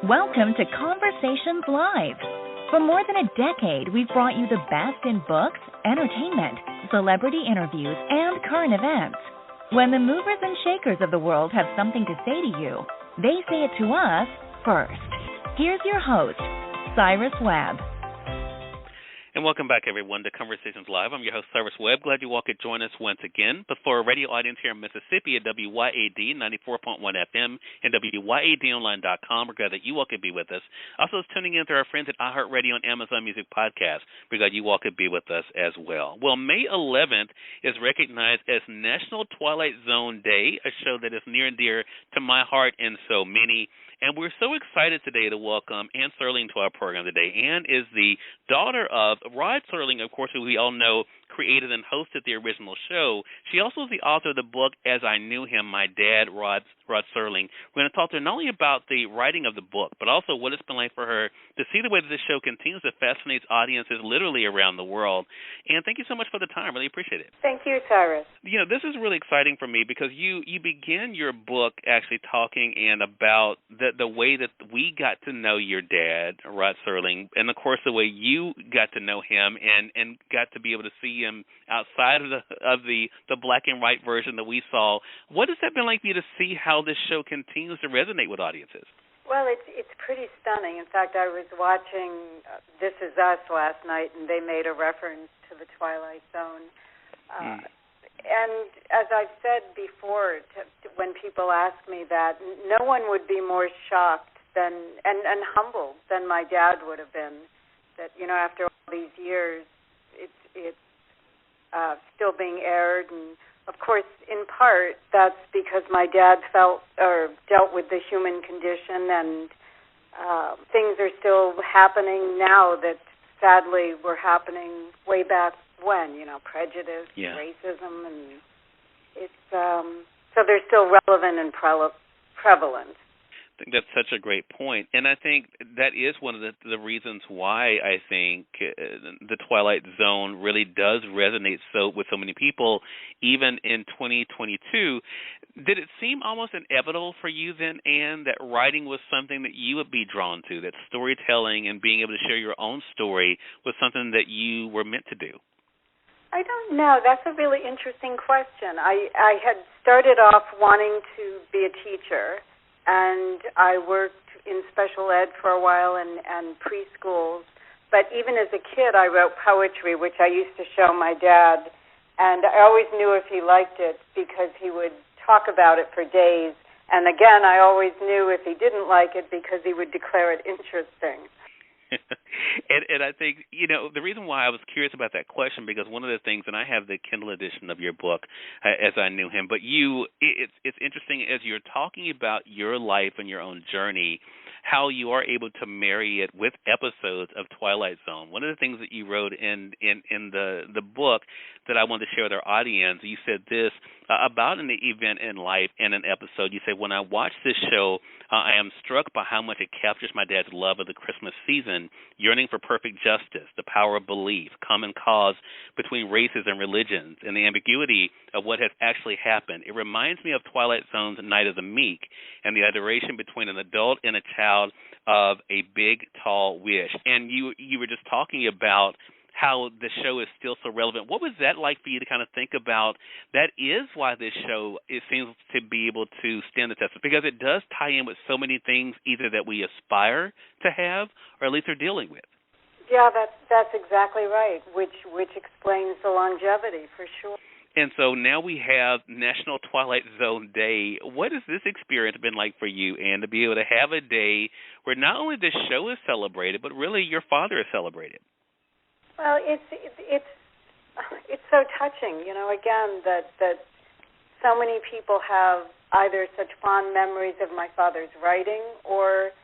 Welcome to Conversations Live. For more than a decade, we've brought you the best in books, entertainment, celebrity interviews, and current events. When the movers and shakers of the world have something to say to you, they say it to us first. Here's your host, Cyrus Webb. And welcome back, everyone, to Conversations Live. I'm your host, Cyrus Webb. Glad you all could join us once again. But for a radio audience here in Mississippi at WYAD 94.1 FM and WYADonline.com, we're glad that you all could be with us. Also, tuning in to our friends at iHeartRadio and Amazon Music Podcast. We're glad you all could be with us as well. Well, May 11th is recognized as National Twilight Zone Day, a show that is near and dear to my heart and so many. And we're so excited today to welcome Anne Serling to our program today. Anne is the daughter of Rod Serling, of course, who we all know created and hosted the original show. She also is the author of the book, As I Knew Him, My Dad, Rod Serling. We're going to talk to her not only about the writing of the book, but also what it's been like for her to see the way that this show continues to fascinate audiences literally around the world. And thank you so much for the time. Really appreciate it. Thank you, Cyrus. You know, this is really exciting for me because you begin your book actually talking and about the way that we got to know your dad, Rod Serling, and, of course, the way you got to know him and got to be able to see him outside of the black and white version that we saw. What has that been like for you to see how this show continues to resonate with audiences? Well, it's pretty stunning. In fact, I was watching This Is Us last night, and they made a reference to the Twilight Zone. And as I've said before, when people ask me that, no one would be more shocked than and humbled than my dad would have been. That, you know, after all these years, it's still being aired, and of course, in part, that's because my dad dealt with the human condition, and things are still happening now that sadly were happening way back when, you know, prejudice, racism, and it's so they're still relevant and prevalent. I think that's such a great point, and I think that is one of the reasons why I think the Twilight Zone really does resonate with so many people, even in 2022. Did it seem almost inevitable for you then, Anne, that writing was something that you would be drawn to, that storytelling and being able to share your own story was something that you were meant to do? I don't know. That's a really interesting question. I had started off wanting to be a teacher, and I worked in special ed for a while and preschools. But even as a kid, I wrote poetry, which I used to show my dad. And I always knew if he liked it because he would talk about it for days. And again, I always knew if he didn't like it because he would declare it interesting. And I think, you know, the reason why I was curious about that question, because one of the things, and I have the Kindle edition of your book, As I Knew Him, but it's interesting as you're talking about your life and your own journey, how you are able to marry it with episodes of Twilight Zone. One of the things that you wrote in the book that I wanted to share with our audience, you said this about an event in life and an episode. You said, when I watch this show, I am struck by how much it captures my dad's love of the Christmas season, yearning for perfect justice, the power of belief, common cause between races and religions, and the ambiguity of what has actually happened. It reminds me of Twilight Zone's Night of the Meek and the adoration between an adult and a child of a big, tall wish. And you were just talking about how the show is still so relevant. What was that like for you to kind of think about? That is why this show, it seems to be able to stand the test, because it does tie in with so many things either that we aspire to have or at least are dealing with. Yeah, that's exactly right, which explains the longevity for sure. And so now we have National Twilight Zone Day. What has this experience been like for you, Anne, to be able to have a day where not only this show is celebrated, but really your father is celebrated? Well, it's so touching, you know, again, that so many people have either such fond memories of my father's writing or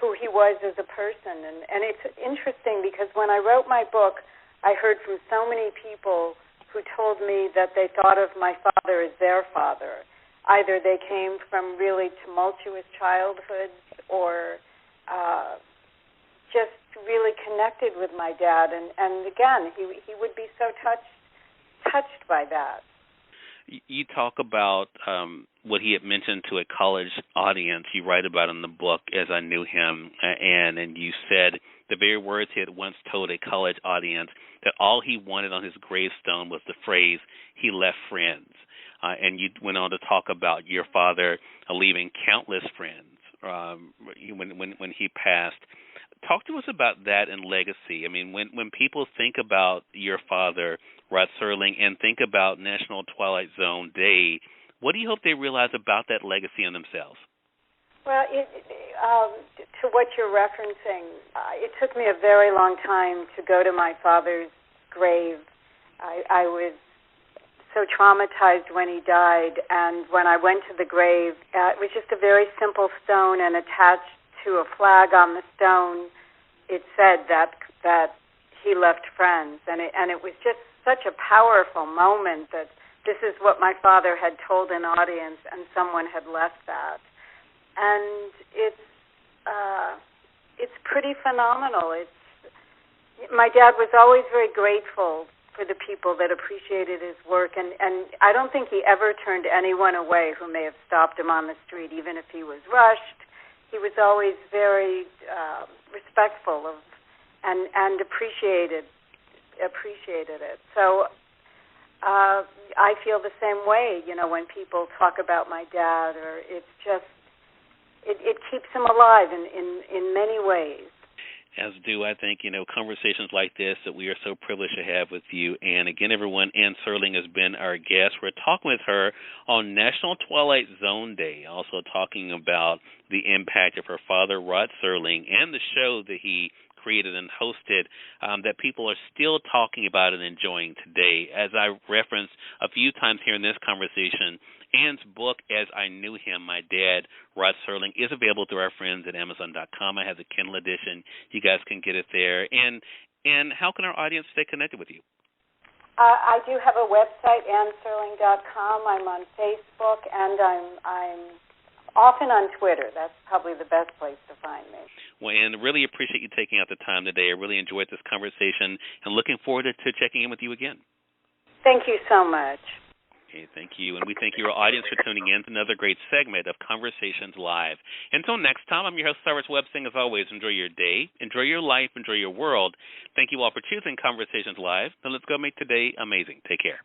who he was as a person. And it's interesting because when I wrote my book, I heard from so many people who told me that they thought of my father as their father. Either they came from really tumultuous childhoods or just really connected with my dad, and again, he would be so touched by that. You talk about what he had mentioned to a college audience you write about in the book, As I Knew Him, Anne, and you said the very words he had once told a college audience, that all he wanted on his gravestone was the phrase, he left friends. And you went on to talk about your father leaving countless friends when he passed. Talk to us about that and legacy. I mean, when people think about your father, Rod Serling, and think about National Twilight Zone Day, what do you hope they realize about that legacy in themselves? Well, to what you're referencing, it took me a very long time to go to my father's grave. I was so traumatized when he died, and when I went to the grave, it was just a very simple stone, and attached to a flag on the stone, it said that he left friends, and it was just such a powerful moment that this is what my father had told an audience, and someone had left that, and it's pretty phenomenal. My dad was always very grateful for the people that appreciated his work, and I don't think he ever turned anyone away who may have stopped him on the street, even if he was rushed. He was always very respectful of and appreciated it. So I feel the same way, when people talk about my dad, or it's just it keeps him alive in many ways. As do, I think, conversations like this that we are so privileged to have with you. And again, everyone, Anne Serling has been our guest. We're talking with her on National Twilight Zone Day, also talking about the impact of her father, Rod Serling, and the show that he created and hosted that people are still talking about and enjoying today. As I referenced a few times here in this conversation, Anne's book, As I Knew Him, My Dad, Rod Serling, is available through our friends at Amazon.com. I have the Kindle edition. You guys can get it there. And how can our audience stay connected with you? I do have a website, AnneSerling.com. I'm on Facebook, and I'm often on Twitter. That's probably the best place to find me. Well, Anne, really appreciate you taking out the time today. I really enjoyed this conversation, and looking forward to checking in with you again. Thank you so much. Okay, thank you. And we thank your audience for tuning in to another great segment of Conversations Live. Until next time, I'm your host, Cyrus Webb, saying as always, enjoy your day, enjoy your life, enjoy your world. Thank you all for choosing Conversations Live. Now let's go make today amazing. Take care.